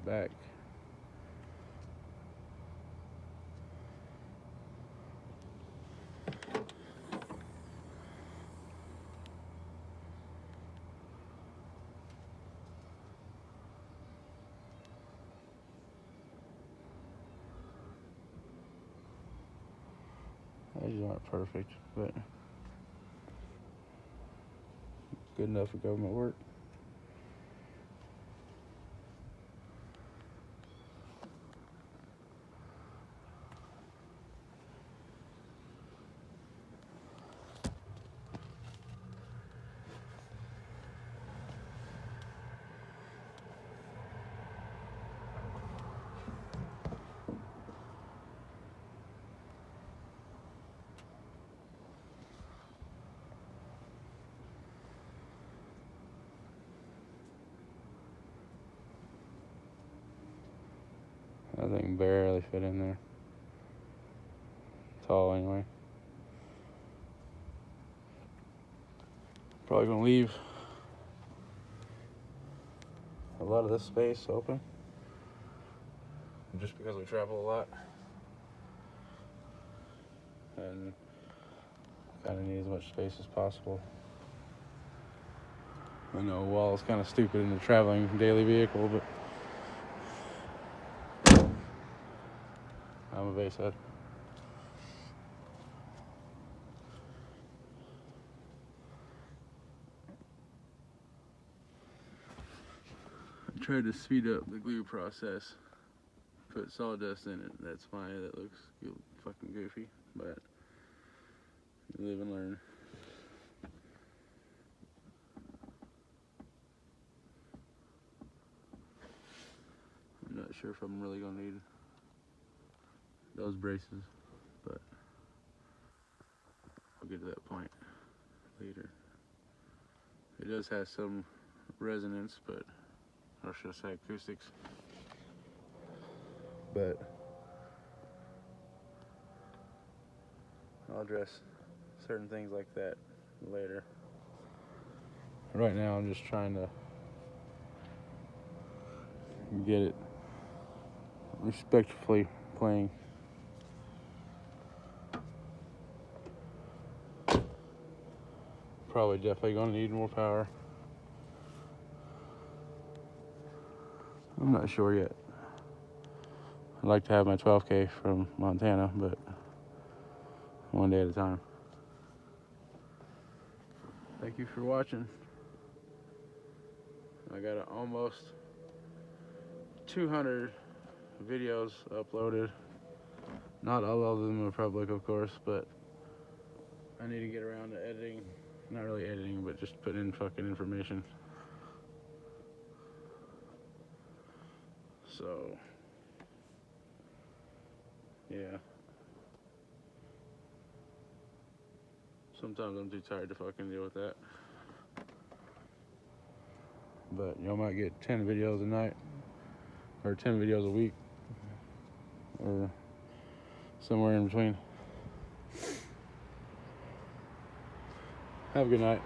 back. These aren't perfect, but good enough for government work. That thing barely fit in there. Tall anyway. Probably gonna leave a lot of this space open just because we travel a lot and kind of need as much space as possible. I know a wall is kind of stupid in a traveling daily vehicle, but I'm a base head. I tried to speed up the glue process, put sawdust in it. That's why that looks fucking goofy, but you live and learn. I'm not sure if I'm really gonna need those braces, but I'll get to that point later. It does have some resonance, but or should I say acoustics, but I'll address certain things like that later. Right now I'm just trying to get it respectfully playing. Probably definitely gonna need more power. I'm not sure yet. I'd like to have my 12K from Montana, but one day at a time. Thank you for watching. I got almost 200 videos uploaded. Not all of them are public, of course, but I need to get around to editing. Not really editing, but just putting in fucking information. So, yeah. Sometimes I'm too tired to fucking deal with that. But y'all might get 10 videos a night, or 10 videos a week, or somewhere in between. Have a good night.